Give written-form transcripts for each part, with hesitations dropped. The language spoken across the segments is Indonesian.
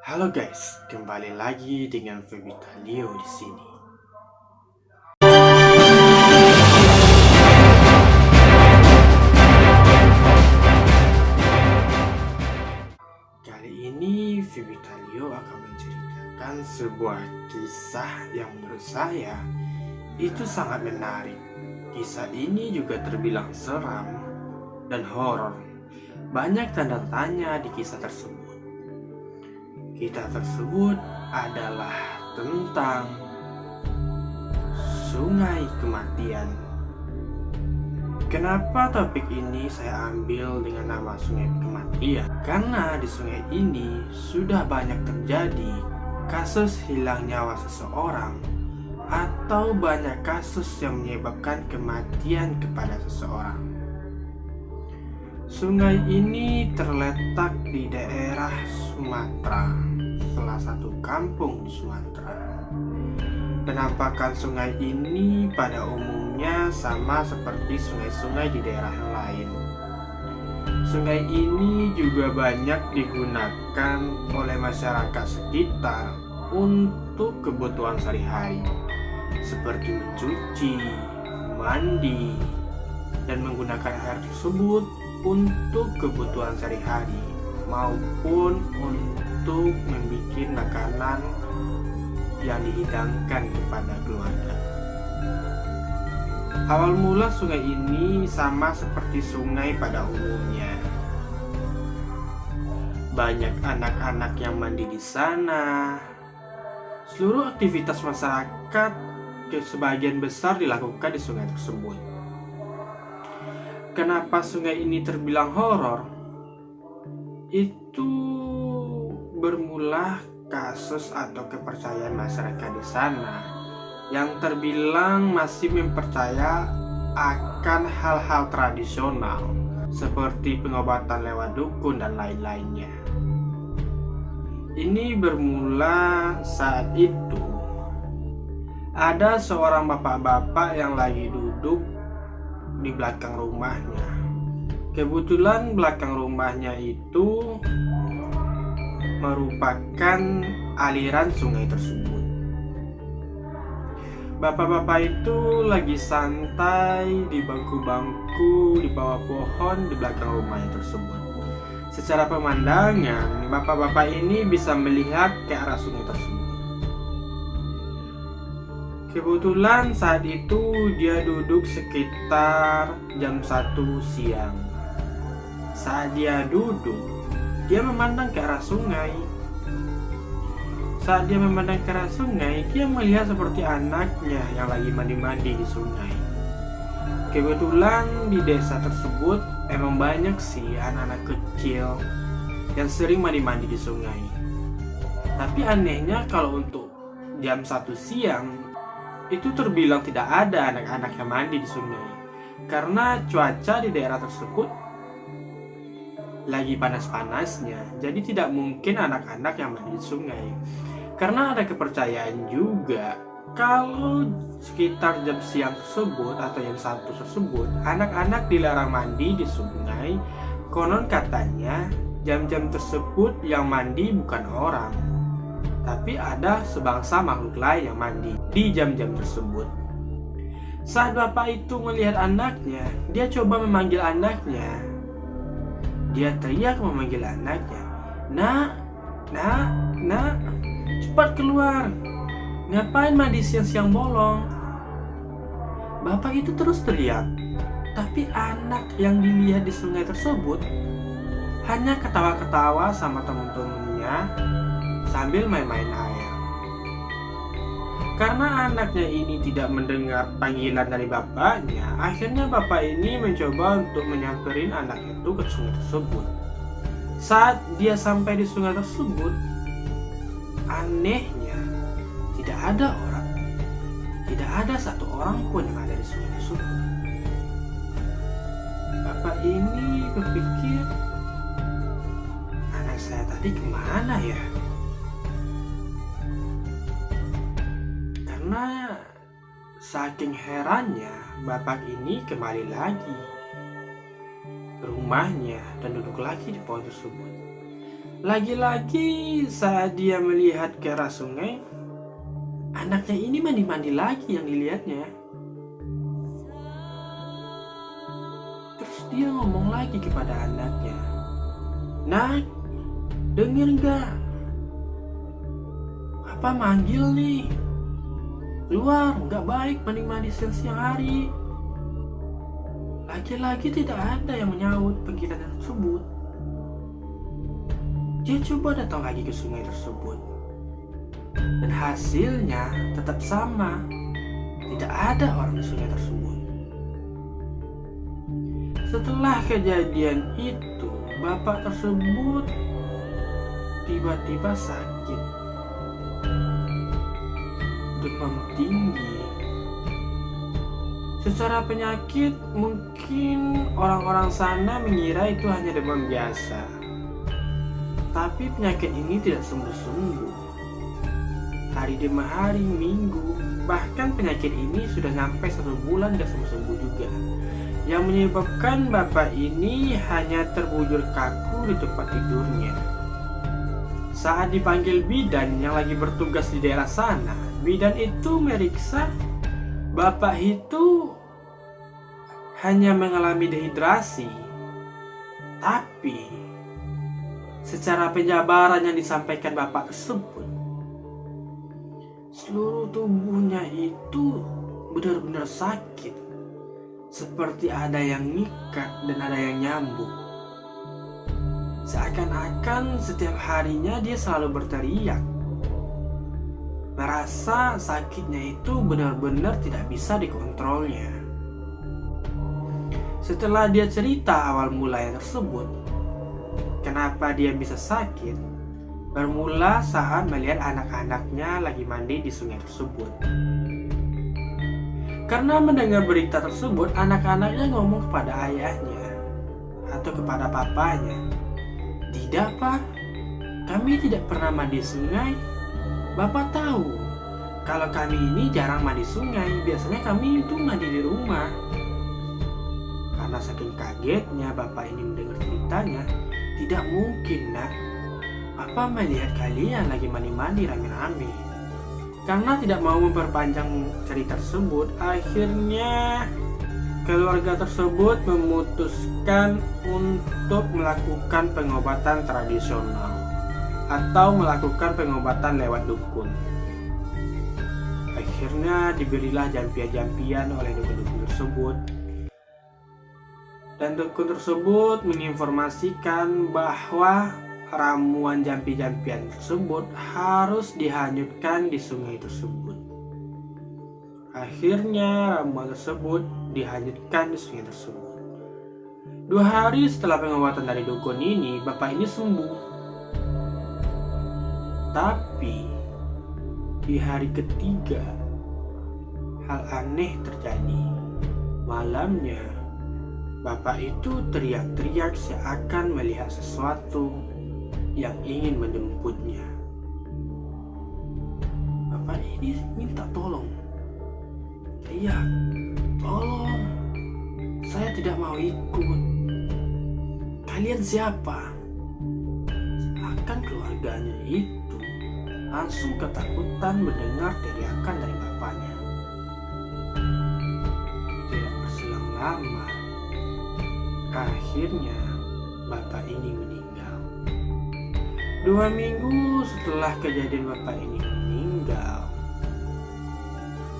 Halo guys, kembali lagi dengan Febitalio di sini. Kali ini Febitalio akan menceritakan sebuah kisah yang menurut saya itu sangat menarik. Kisah ini juga terbilang seram dan horor. Banyak tanda tanya di kisah tersebut. Kisah tersebut adalah tentang Sungai Kematian. Kenapa topik ini saya ambil dengan nama Sungai Kematian? Karena di sungai ini sudah banyak terjadi kasus hilang nyawa seseorang atau banyak kasus yang menyebabkan kematian kepada seseorang. Sungai ini terletak di daerah Sumatera, salah satu kampung di Sumatera. Penampakan sungai ini pada umumnya sama seperti sungai-sungai di daerah lain. Sungai ini juga banyak digunakan oleh masyarakat sekitar untuk kebutuhan sehari-hari, seperti mencuci, mandi, dan menggunakan air tersebut untuk kebutuhan sehari-hari maupun untuk membuat makanan yang dihidangkan kepada keluarga. Awal mula sungai ini sama seperti sungai pada umumnya. Banyak anak-anak yang mandi di sana. Seluruh aktivitas masyarakat sebagian besar dilakukan di sungai tersebut. Kenapa sungai ini terbilang horor? Itu bermula kasus atau kepercayaan masyarakat di sana yang terbilang masih mempercaya akan hal-hal tradisional seperti pengobatan lewat dukun dan lain-lainnya. Ini bermula saat itu ada seorang bapak-bapak yang lagi duduk di belakang rumahnya. Kebetulan belakang rumahnya itu merupakan aliran sungai tersebut. Bapak-bapak itu lagi santai di bangku-bangku di bawah pohon di belakang rumahnya tersebut. Secara pemandangan, bapak-bapak ini bisa melihat ke arah sungai tersebut. Kebetulan saat itu dia duduk sekitar jam 1 siang. Saat dia duduk, dia memandang ke arah sungai. Saat dia memandang ke arah sungai, dia melihat seperti anaknya yang lagi mandi-mandi di sungai. Kebetulan di desa tersebut emang banyak sih anak-anak kecil yang sering mandi-mandi di sungai. Tapi anehnya kalau untuk jam 1 siang, itu terbilang tidak ada anak-anak yang mandi di sungai. Karena cuaca di daerah tersebut lagi panas-panasnya, jadi tidak mungkin anak-anak yang mandi di sungai. Karena ada kepercayaan juga kalau sekitar jam siang tersebut atau jam 1 tersebut, anak-anak dilarang mandi di sungai. Konon katanya jam-jam tersebut yang mandi bukan orang, tapi ada sebangsa makhluk lain yang mandi di jam-jam tersebut. Saat bapak itu melihat anaknya, dia coba memanggil anaknya. Dia teriak memanggil anaknya, "Nak, nak, nak, cepat keluar. Ngapain mandi siang-siang bolong?" Bapak itu terus teriak, tapi anak yang dilihat di sungai tersebut hanya ketawa-ketawa sama teman-temannya sambil main-main air. Karena anaknya ini tidak mendengar panggilan dari bapaknya, akhirnya bapak ini mencoba untuk menyamperin anak itu ke sungai tersebut. Saat dia sampai di sungai tersebut, anehnya tidak ada orang. Tidak ada satu orang pun yang ada di sungai tersebut. Bapak ini berpikir, anak saya tadi kemana ya? Karena saking herannya, bapak ini kembali lagi ke rumahnya dan duduk lagi di pohon tersebut. Lagi-lagi saat dia melihat ke arah sungai, anaknya ini mandi-mandi lagi yang dilihatnya. Terus dia ngomong lagi kepada anaknya, "Nak, denger gak? Papa manggil nih. Keluar, gak baik mandi-mandi siang hari." Lagi-lagi tidak ada yang menyaut panggilan tersebut. Dia coba datang lagi ke sungai tersebut, dan hasilnya tetap sama. Tidak ada orang di sungai tersebut. Setelah kejadian itu, bapak tersebut tiba-tiba sakit, demam tinggi. Secara penyakit, mungkin orang-orang sana mengira itu hanya demam biasa. Tapi penyakit ini tidak sembuh-sembuh. Hari demi hari, minggu, bahkan penyakit ini sudah sampai 1 bulan tidak sembuh-sembuh juga. Yang menyebabkan bapak ini hanya terbujur kaku di tempat tidurnya. Saat dipanggil bidan yang lagi bertugas di daerah sana, bidan itu meriksa bapak itu hanya mengalami dehidrasi. Tapi secara penjabaran yang disampaikan bapak tersebut, seluruh tubuhnya itu benar-benar sakit, seperti ada yang ngikat dan ada yang nyambung. Seakan-akan setiap harinya dia selalu berteriak, merasa sakitnya itu benar-benar tidak bisa dikontrolnya. Setelah dia cerita awal mulanya tersebut, kenapa dia bisa sakit, bermula saat melihat anak-anaknya lagi mandi di sungai tersebut. Karena mendengar berita tersebut, anak-anaknya ngomong kepada ayahnya atau kepada papanya, "Tidak, Pak, kami tidak pernah mandi sungai. Bapak tahu kalau kami ini jarang mandi sungai, biasanya kami itu mandi di rumah." Karena saking kagetnya bapak ini mendengar ceritanya, "Tidak mungkin, Nak. Papa melihat kalian lagi mandi-mandi rame-rame." Karena tidak mau memperpanjang cerita tersebut, akhirnya keluarga tersebut memutuskan untuk melakukan pengobatan tradisional atau melakukan pengobatan lewat dukun. Akhirnya diberilah jampian-jampian oleh dukun-dukun tersebut. Dan dukun tersebut menginformasikan bahwa ramuan jampi-jampian tersebut harus dihanyutkan di sungai tersebut. Akhirnya ramuan tersebut dihanyutkan di sungai tersebut. 2 hari setelah pengobatan dari dukun ini, bapak ini sembuh. Tapi di hari ketiga, hal aneh terjadi. Malamnya, bapak itu teriak-teriak seakan melihat sesuatu yang ingin menjemputnya. Bapak ini minta tolong, teriak, "Tolong, saya tidak mau ikut. Kalian siapa?" Seakan keluarganya itu langsung ketakutan mendengar teriakan dari bapaknya. Tidak berselang lama, akhirnya bapak ini meninggal. 2 minggu setelah kejadian bapak ini meninggal,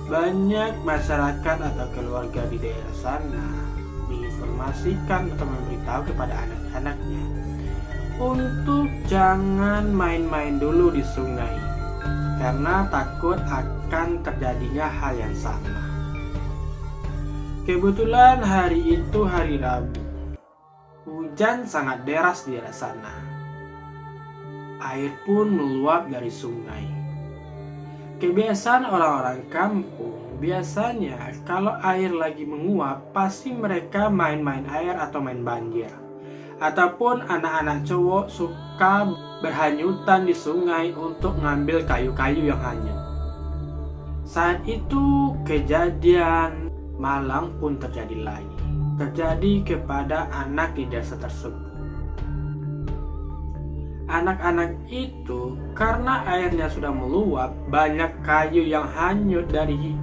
banyak masyarakat atau keluarga di daerah sana menginformasikan atau memberitahu kepada anak-anaknya untuk jangan main-main dulu di sungai karena takut akan terjadinya hal yang sama. Kebetulan hari itu hari Rabu. Hujan sangat deras di daerah sana. Air pun meluap dari sungai. Kebiasaan orang-orang kampung, biasanya kalau air lagi menguap, pasti mereka main-main air atau main banjir. Ataupun anak-anak cowok suka berhanyutan di sungai untuk ngambil kayu-kayu yang hanyut. Saat itu kejadian malang pun terjadi lagi. Terjadi kepada anak di desa tersebut. Anak-anak itu karena airnya sudah meluap, banyak kayu yang hanyut dari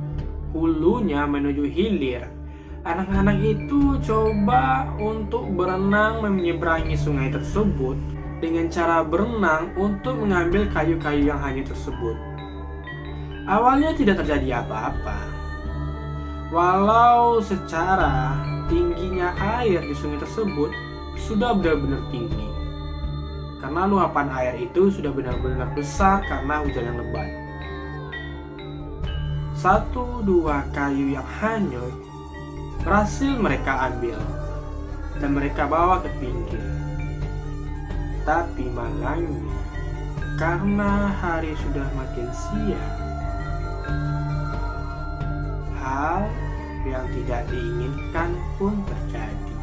hulunya menuju hilir. Anak-anak itu coba untuk berenang menyeberangi sungai tersebut dengan cara berenang untuk mengambil kayu-kayu yang hanyut tersebut. Awalnya tidak terjadi apa-apa. Walau secara tingginya air di sungai tersebut sudah benar-benar tinggi. Karena luapan air itu sudah benar-benar besar karena hujan yang lebat. 1-2 kayu yang hanyut berhasil mereka ambil dan mereka bawa ke pinggir. Tapi malangnya, karena hari sudah makin siang, hal yang tidak diinginkan pun terjadi.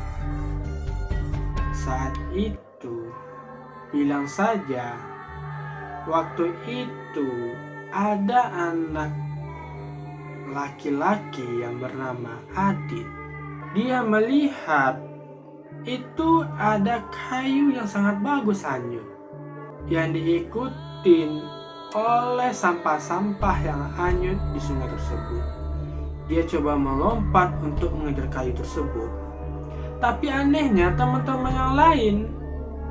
Saat itu, bilang saja, waktu itu ada anak laki-laki yang bernama Adit. Dia melihat itu ada kayu yang sangat bagus hanyut, yang diikutin oleh sampah-sampah yang hanyut di sungai tersebut. Dia coba melompat untuk mengejar kayu tersebut. Tapi anehnya teman-teman yang lain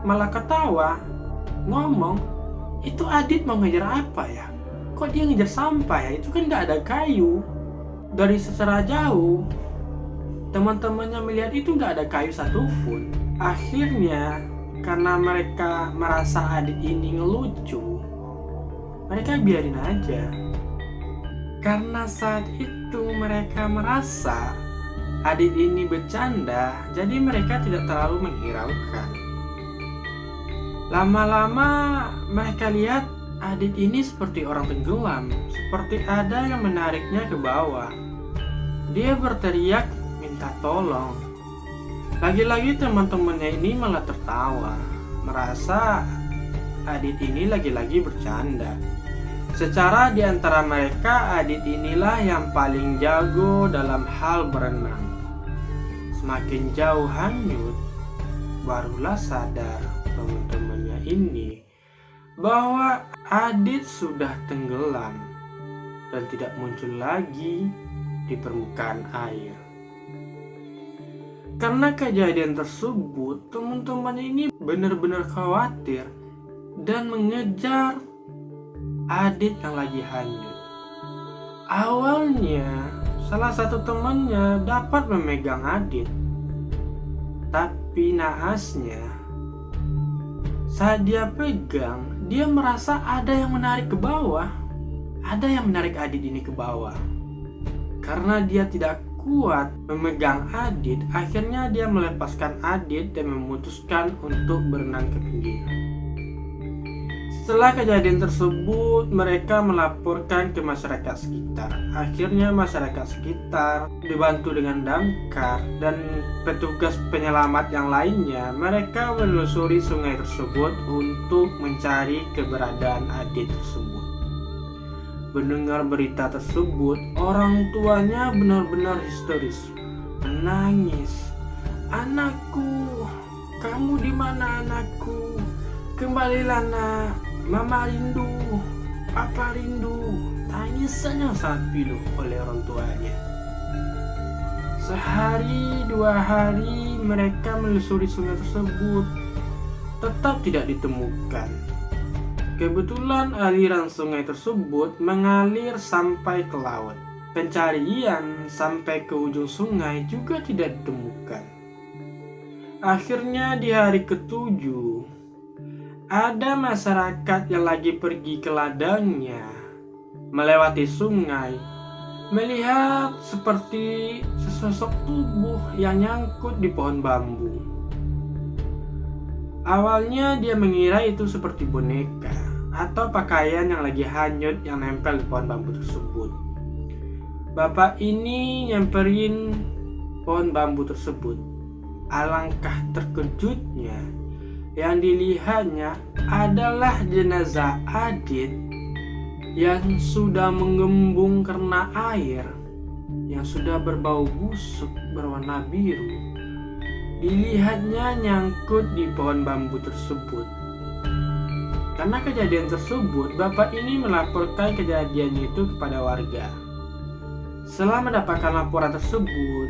malah ketawa, ngomong, itu Adit mau ngejar apa ya? Kok dia ngejar sampah ya? Itu kan gak ada kayu. Dari secara jauh, teman-temannya melihat itu gak ada kayu satupun. Akhirnya, karena mereka merasa Adit ini ngelucu, mereka biarin aja. Karena saat itu mereka merasa Adit ini bercanda, jadi mereka tidak terlalu menghiraukan. Lama-lama mereka lihat Adit ini seperti orang tenggelam, seperti ada yang menariknya ke bawah. Dia berteriak minta tolong. Lagi-lagi teman-temannya ini malah tertawa, merasa Adit ini lagi-lagi bercanda. Secara di antara mereka, Adit inilah yang paling jago dalam hal berenang. Semakin jauh hanyut, barulah sadar teman-temannya ini bahwa Adit sudah tenggelam dan tidak muncul lagi di permukaan air. Karena kejadian tersebut, teman-temannya ini benar-benar khawatir dan mengejar Adit yang lagi hanyut. Awalnya, salah satu temannya dapat memegang Adit, tapi naasnya, saat dia pegang, dia merasa ada yang menarik ke bawah. Ada yang menarik Adit ini ke bawah. Karena dia tidak kuat memegang Adit, akhirnya dia melepaskan Adit dan memutuskan untuk berenang ke pinggir. Setelah kejadian tersebut, mereka melaporkan ke masyarakat sekitar. Akhirnya masyarakat sekitar dibantu dengan damkar dan petugas penyelamat yang lainnya. Mereka menelusuri sungai tersebut untuk mencari keberadaan Adit tersebut. Mendengar berita tersebut, orang tuanya benar-benar histeris, menangis. "Anakku, kamu di mana anakku? Kembalilah nak. Mama rindu, papa rindu." Tangisannya sangat pilu oleh orang tuanya. Sehari 2 hari mereka menelusuri sungai tersebut, tetap tidak ditemukan. Kebetulan aliran sungai tersebut mengalir sampai ke laut. Pencarian sampai ke ujung sungai juga tidak ditemukan. Akhirnya di hari ke-7, ada masyarakat yang lagi pergi ke ladangnya, melewati sungai, melihat seperti sesosok tubuh yang nyangkut di pohon bambu. Awalnya dia mengira itu seperti boneka atau pakaian yang lagi hanyut yang nempel di pohon bambu tersebut. Bapak ini nyamperin pohon bambu tersebut. Alangkah terkejutnya, yang dilihatnya adalah jenazah Adit yang sudah menggembung karena air, yang sudah berbau busuk berwarna biru. Dilihatnya nyangkut di pohon bambu tersebut. Karena kejadian tersebut, bapak ini melaporkan kejadian itu kepada warga. Setelah mendapatkan laporan tersebut,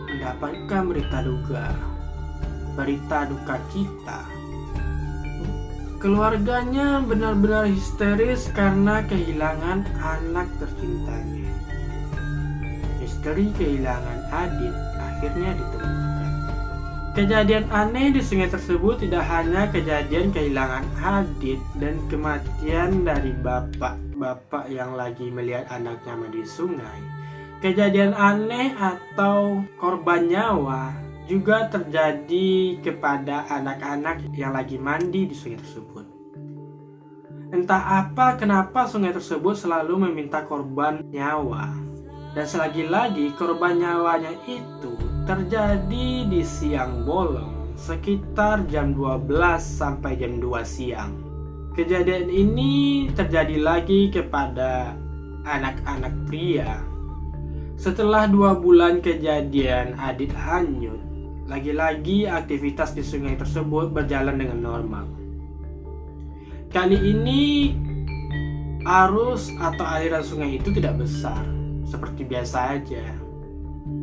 mendapatkan berita duka cita. Keluarganya benar-benar histeris karena kehilangan anak tercintanya. Misteri kehilangan Adit akhirnya ditemukan. Kejadian aneh di sungai tersebut tidak hanya kejadian kehilangan Adit dan kematian dari bapak yang lagi melihat anaknya mandi di sungai. Kejadian aneh atau korban nyawa juga terjadi kepada anak-anak yang lagi mandi di sungai tersebut. Entah kenapa sungai tersebut selalu meminta korban nyawa. Dan selagi-lagi korban nyawanya itu terjadi di siang bolong, sekitar jam 12 sampai jam 2 siang. Kejadian ini terjadi lagi kepada anak-anak pria. Setelah 2 bulan kejadian Adit hanyut, lagi-lagi aktivitas di sungai tersebut berjalan dengan normal. Kali ini arus atau aliran sungai itu tidak besar, seperti biasa aja,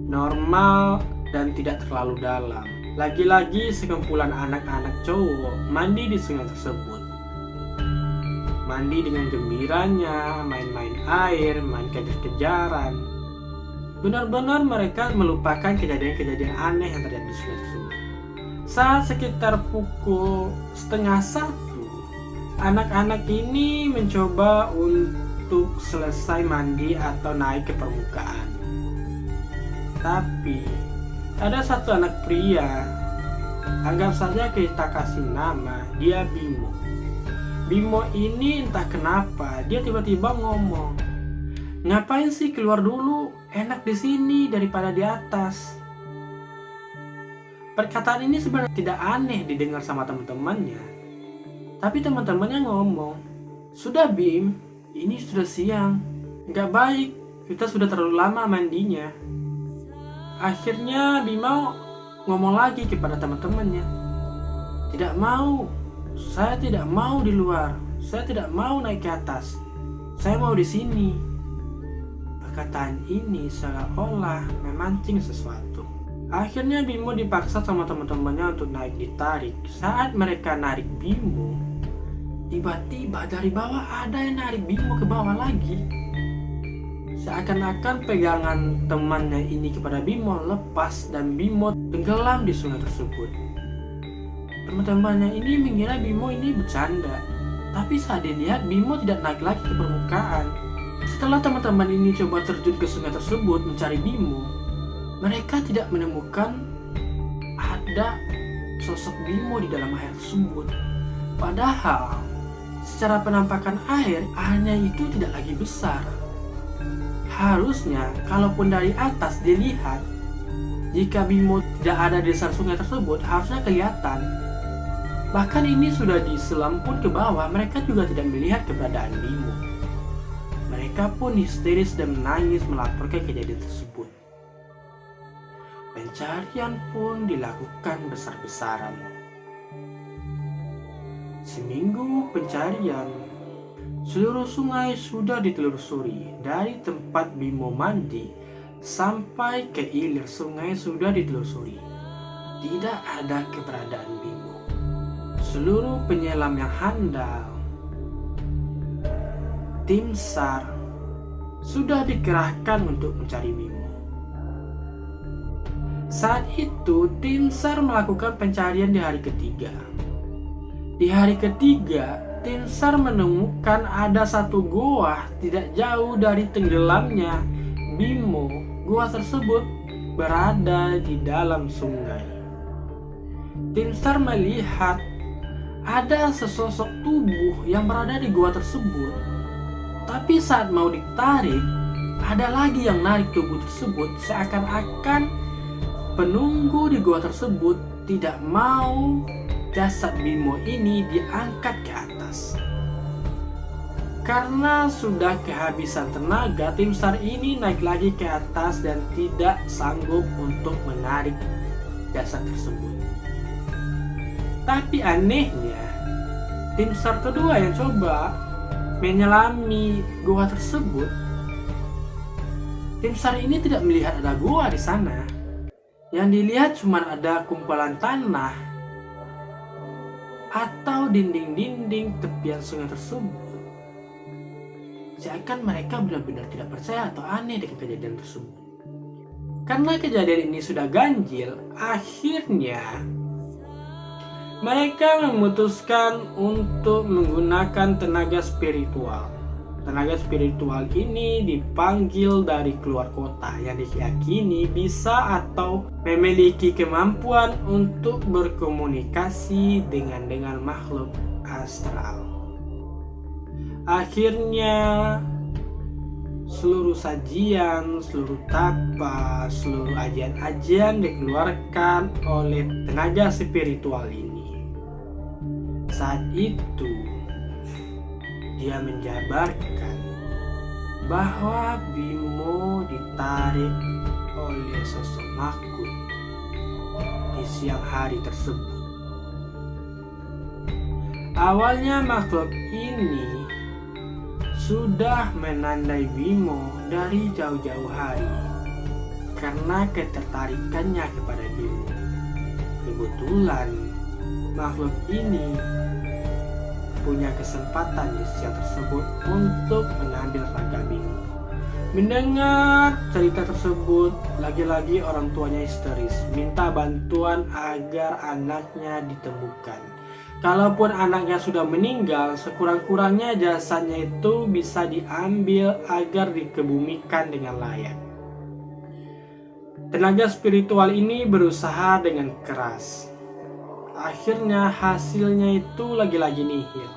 normal dan tidak terlalu dalam. Lagi-lagi sekumpulan anak-anak cowok mandi di sungai tersebut. Mandi dengan gembiranya, main-main air, main kejar-kejaran. Benar-benar mereka melupakan kejadian-kejadian aneh yang terjadi di sungai tersebut. Saat sekitar pukul 12:30, anak-anak ini mencoba untuk selesai mandi atau naik ke permukaan. Tapi ada satu anak pria, anggap saja kita kasih nama dia Bimo. Bimo ini entah kenapa dia tiba-tiba ngomong, "Ngapain sih keluar dulu? Enak di sini daripada di atas." Perkataan ini sebenarnya tidak aneh didengar sama teman-temannya. Tapi teman-temannya ngomong, "Sudah Bim, ini sudah siang. Nggak baik, kita sudah terlalu lama mandinya." Akhirnya Bimo ngomong lagi kepada teman-temannya, "Tidak mau, saya tidak mau di luar. Saya tidak mau naik ke atas. Saya mau di sini." Perkataan ini seolah-olah memancing sesuatu. Akhirnya Bimo dipaksa sama teman-temannya untuk naik ditarik. Saat mereka narik Bimo, tiba-tiba dari bawah ada yang narik Bimo ke bawah lagi. Seakan-akan pegangan temannya ini kepada Bimo lepas dan Bimo tenggelam di sungai tersebut. Teman-temannya ini mengira Bimo ini bercanda, tapi saat dilihat Bimo tidak naik lagi ke permukaan. Setelah teman-teman ini coba terjun ke sungai tersebut mencari Bimo, mereka tidak menemukan ada sosok Bimo di dalam air tersebut. Padahal secara penampakan airnya itu tidak lagi besar. Harusnya kalaupun dari atas dilihat, jika Bimo tidak ada di dasar sungai tersebut harusnya kelihatan. Bahkan ini sudah diselam pun ke bawah, mereka juga tidak melihat keberadaan Bimo. Mereka pun histeris dan menangis melaporkan kejadian tersebut. Pencarian pun dilakukan besar-besaran. Seminggu pencarian, seluruh sungai sudah ditelusuri. Dari tempat Bimo mandi sampai ke hilir sungai sudah ditelusuri. Tidak ada keberadaan Bimo. Seluruh penyelam yang handal, tim SAR, sudah dikerahkan untuk mencari Bimo. Saat itu tim SAR melakukan pencarian di hari ketiga. Di hari ketiga, tim SAR menemukan ada satu goa tidak jauh dari tenggelamnya Bimo. Goa tersebut berada di dalam sungai. Tim SAR melihat ada sesosok tubuh yang berada di goa tersebut. Tapi saat mau ditarik, ada lagi yang narik tubuh tersebut. Seakan-akan penunggu di goa tersebut tidak mau jasad Bimo ini diangkat ke atas. Karena sudah kehabisan tenaga, tim SAR ini naik lagi ke atas dan tidak sanggup untuk menarik jasad tersebut. Tapi anehnya, tim SAR kedua yang coba menyelami gua tersebut, tim SAR ini tidak melihat ada gua di sana. Yang dilihat cuma ada kumpulan tanah atau dinding-dinding tepian sungai tersebut. Seakan mereka benar-benar tidak percaya atau aneh dengan kejadian tersebut. Karena kejadian ini sudah ganjil, akhirnya mereka memutuskan untuk menggunakan tenaga spiritual. Tenaga spiritual ini dipanggil dari keluar kota yang diyakini bisa atau memiliki kemampuan untuk berkomunikasi dengan makhluk astral. Akhirnya seluruh sajian, seluruh tapa, seluruh ajian-ajian dikeluarkan oleh tenaga spiritual ini. Saat itu dia menjabarkan bahwa Bimo ditarik oleh sosok makhluk di siang hari tersebut. Awalnya makhluk ini sudah menandai Bimo dari jauh-jauh hari karena ketertarikannya kepada Bimo. Kebetulan makhluk ini punya kesempatan di siang tersebut untuk mengambil raga Bimo. Mendengar cerita tersebut, lagi-lagi orang tuanya histeris, minta bantuan agar anaknya ditemukan. Kalaupun anaknya sudah meninggal, sekurang-kurangnya jasadnya itu bisa diambil agar dikebumikan dengan layak. Tenaga spiritual ini berusaha dengan keras. Akhirnya hasilnya itu lagi-lagi nihil.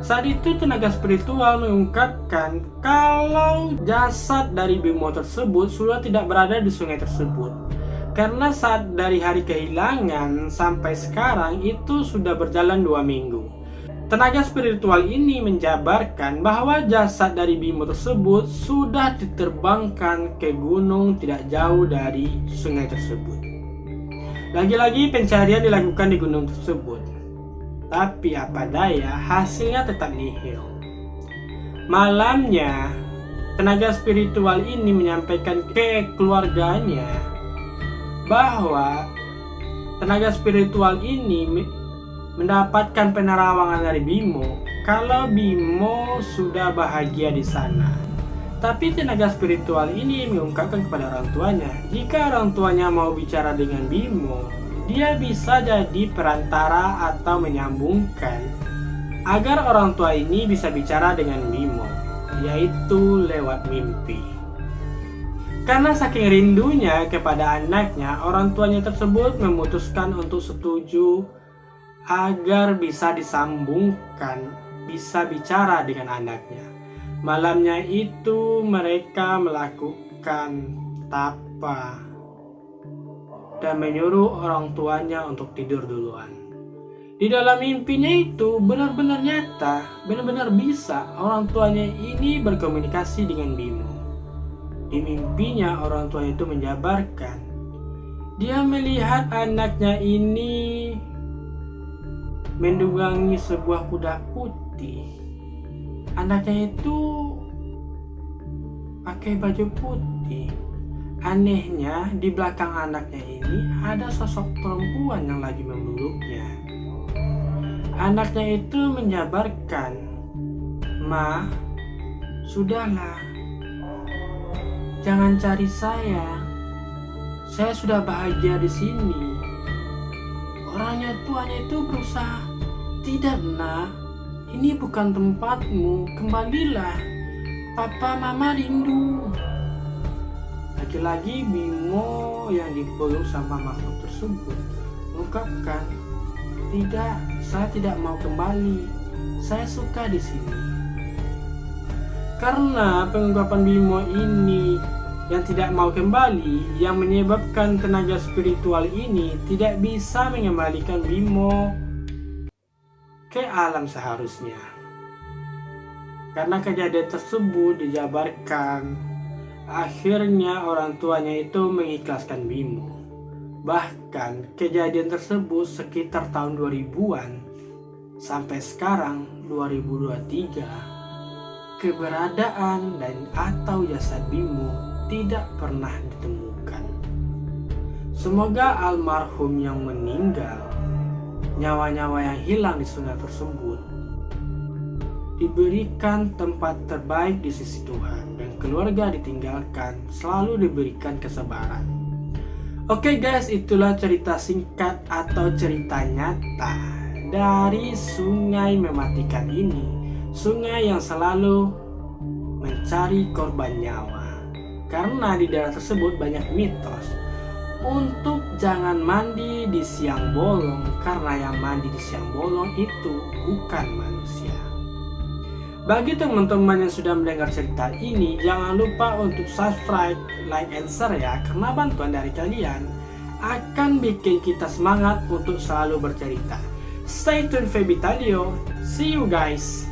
Saat itu tenaga spiritual mengungkapkan kalau jasad dari Bimo tersebut sudah tidak berada di sungai tersebut. Karena saat dari hari kehilangan sampai sekarang itu sudah berjalan 2 minggu. Tenaga spiritual ini menjabarkan bahwa jasad dari Bimo tersebut sudah diterbangkan ke gunung tidak jauh dari sungai tersebut. Lagi-lagi pencarian dilakukan di gunung tersebut. Tapi apa daya, hasilnya tetap nihil. Malamnya, tenaga spiritual ini menyampaikan ke keluarganya bahwa tenaga spiritual ini mendapatkan penerawangan dari Bimo kalau Bimo sudah bahagia di sana. Tapi tenaga spiritual ini mengungkapkan kepada orang tuanya, jika orang tuanya mau bicara dengan Bimo, dia bisa jadi perantara atau menyambungkan agar orang tua ini bisa bicara dengan Bimo, yaitu lewat mimpi. Karena saking rindunya kepada anaknya, orang tuanya tersebut memutuskan untuk setuju agar bisa disambungkan, bisa bicara dengan anaknya. Malamnya itu mereka melakukan tapa dan menyuruh orang tuanya untuk tidur duluan. Di dalam mimpinya itu benar-benar nyata, benar-benar bisa orang tuanya ini berkomunikasi dengan Bimo. Di mimpinya orang tuanya itu menjabarkan dia melihat anaknya ini menunggangi sebuah kuda putih. Anaknya itu pakai baju putih. Anehnya di belakang anaknya ini ada sosok perempuan yang lagi memeluknya. Anaknya itu menjabarkan, "Ma, sudahlah, jangan cari saya. Saya sudah bahagia di sini." Orangnya tuanya itu berusaha, "Tidak, Nak. Ini bukan tempatmu, kembalilah. Papa Mama rindu." Lagi-lagi Bimo yang dipeluk sama makhluk tersebut mengungkapkan, "Tidak, saya tidak mau kembali. Saya suka di sini." Karena pengungkapan Bimo ini yang tidak mau kembali, yang menyebabkan tenaga spiritual ini tidak bisa mengembalikan Bimo ke alam seharusnya. Karena kejadian tersebut dijabarkan, akhirnya orang tuanya itu mengikhlaskan Bimo. Bahkan kejadian tersebut sekitar tahun 2000-an sampai sekarang 2023 keberadaan dan atau jasad Bimo tidak pernah ditemukan. Semoga almarhum yang meninggal, nyawa-nyawa yang hilang di sungai tersebut diberikan tempat terbaik di sisi Tuhan, dan keluarga ditinggalkan selalu diberikan kesabaran. Oke guys, itulah cerita singkat atau cerita nyata dari sungai mematikan ini. Sungai yang selalu mencari korban nyawa, karena di daerah tersebut banyak mitos untuk jangan mandi di siang bolong, karena yang mandi di siang bolong itu bukan manusia. Bagi teman-teman yang sudah mendengar cerita ini, jangan lupa untuk subscribe, like, and share ya, karena bantuan dari kalian akan bikin kita semangat untuk selalu bercerita. Stay tuned Febitalio, see you guys!